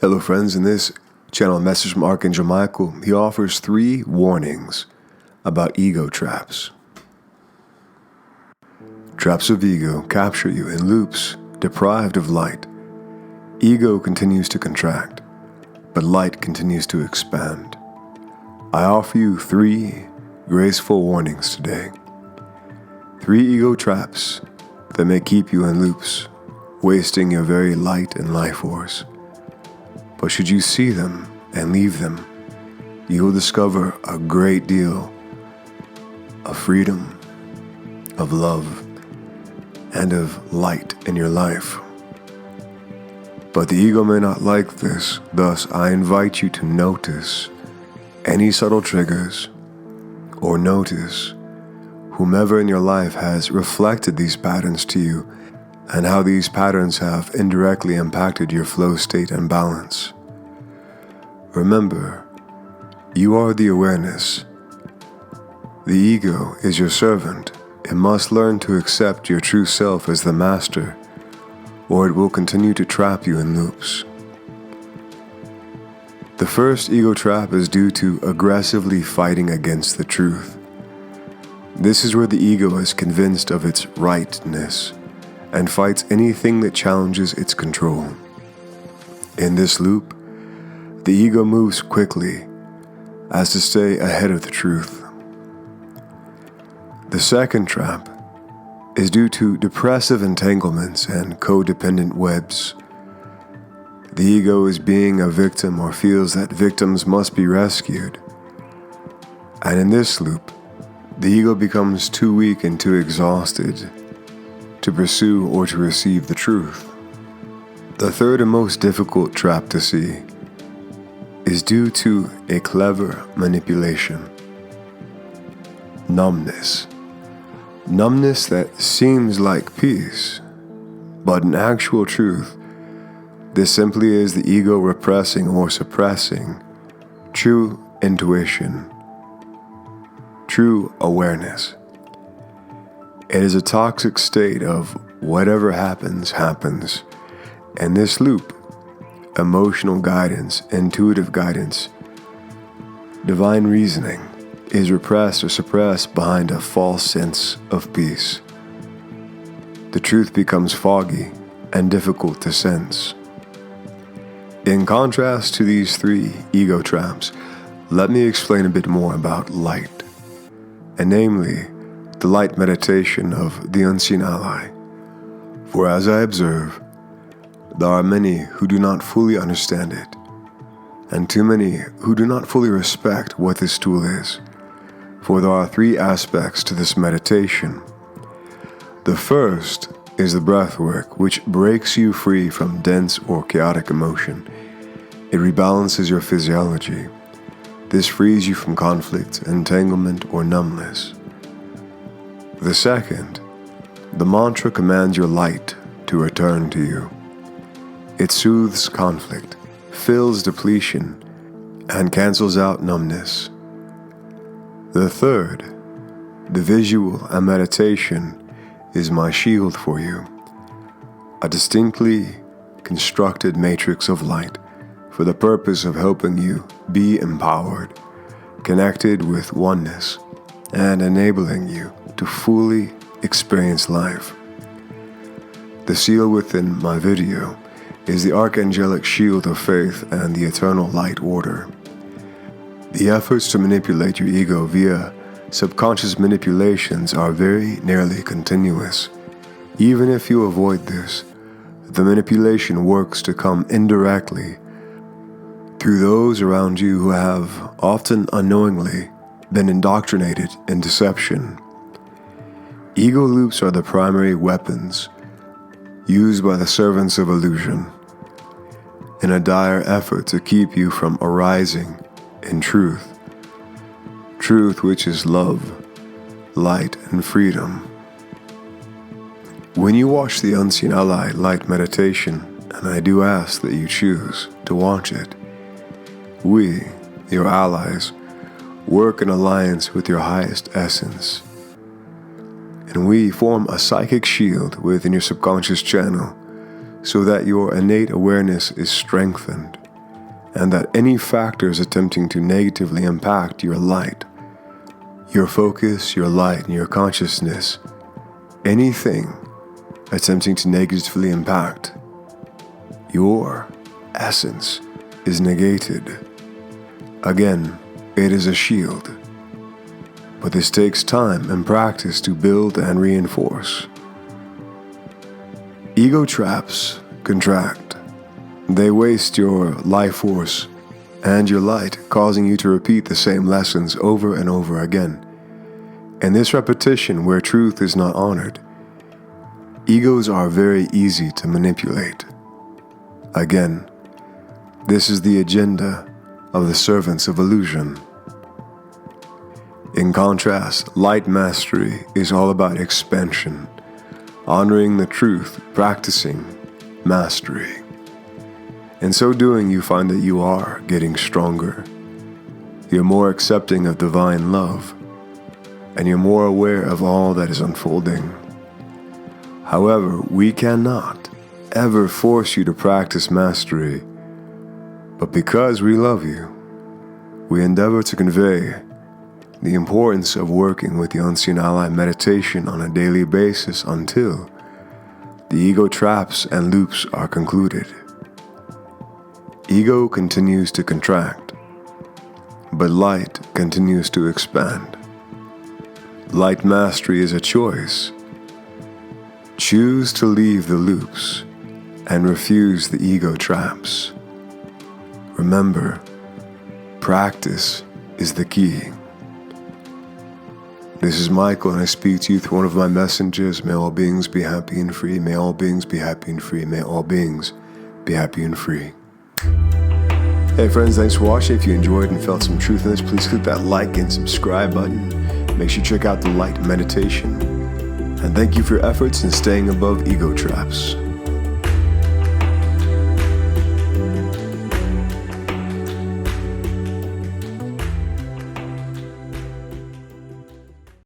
Hello friends, in this channel message from Archangel Michael, he offers 3 warnings about ego traps. Traps of ego capture you in loops, deprived of light. Ego continues to contract, but light continues to expand. I offer you 3 graceful warnings today. 3 ego traps that may keep you in loops, wasting your very light and life force. But should you see them and leave them, you will discover a great deal of freedom, of love, and of light in your life. But the ego may not like this, thus I invite you to notice any subtle triggers or notice whomever in your life has reflected these patterns to you and how these patterns have indirectly impacted your flow state and balance. Remember, you are the awareness. The ego is your servant. It must learn to accept your true self as the master, or it will continue to trap you in loops. The first ego trap is due to aggressively fighting against the truth. This is where the ego is convinced of its rightness and fights anything that challenges its control. In this loop, the ego moves quickly as to stay ahead of the truth. The second trap is due to depressive entanglements and codependent webs. The ego is being a victim or feels that victims must be rescued. And in this loop, the ego becomes too weak and too exhausted to pursue or to receive the truth. The third and most difficult trap to see is due to a clever manipulation. Numbness. Numbness that seems like peace, but in actual truth, this simply is the ego repressing or suppressing true intuition, true awareness. It is a toxic state of whatever happens, happens. And this loop, emotional guidance, intuitive guidance, divine reasoning, is repressed or suppressed behind a false sense of peace. The truth becomes foggy and difficult to sense. In contrast to these 3 ego traps, let me explain a bit more about light, and namely, the light meditation of the unseen ally. For as I observe, there are many who do not fully understand it, and too many who do not fully respect what this tool is. For there are 3 aspects to this meditation. The first is the breath work, which breaks you free from dense or chaotic emotion. It rebalances your physiology. This frees you from conflict, entanglement, or numbness. The second, the mantra commands your light to return to you. It soothes conflict, fills depletion, and cancels out numbness. The third, the visual and meditation, is my shield for you, a distinctly constructed matrix of light for the purpose of helping you be empowered, connected with oneness, and enabling you to fully experience life. The seal within my video is the archangelic shield of faith and the eternal light order. The efforts to manipulate your ego via subconscious manipulations are very nearly continuous. Even if you avoid this, the manipulation works to come indirectly through those around you who have, often unknowingly, been indoctrinated in deception. Ego loops are the primary weapons used by the servants of illusion in a dire effort to keep you from arising in truth. Truth, which is love, light, and freedom. When you watch the Unseen Ally Light Meditation, and I do ask that you choose to watch it, we, your allies, work in alliance with your highest essence. And we form a psychic shield within your subconscious channel so that your innate awareness is strengthened and that any factors attempting to negatively impact your light, your focus, your light, and your consciousness, anything attempting to negatively impact your essence is negated. Again, it is a shield, but this takes time and practice to build and reinforce. Ego traps contract. They waste your life force and your light, causing you to repeat the same lessons over and over again. In this repetition where truth is not honored, egos are very easy to manipulate. Again, this is the agenda of the servants of illusion. In contrast, light mastery is all about expansion, honoring the truth, practicing mastery. In so doing, you find that you are getting stronger. You're more accepting of divine love, and you're more aware of all that is unfolding. However, we cannot ever force you to practice mastery, but because we love you, we endeavor to convey the importance of working with the unseen ally meditation on a daily basis until the ego traps and loops are concluded. Ego continues to contract, but light continues to expand. Light mastery is a choice. Choose to leave the loops and refuse the ego traps. Remember, practice is the key. This is Michael, and I speak to you through one of my messengers. May all beings be happy and free. May all beings be happy and free. May all beings be happy and free. Hey friends, thanks for watching. If you enjoyed and felt some truth in this, please click that like and subscribe button. Make sure you check out the light meditation. And thank you for your efforts in staying above ego traps.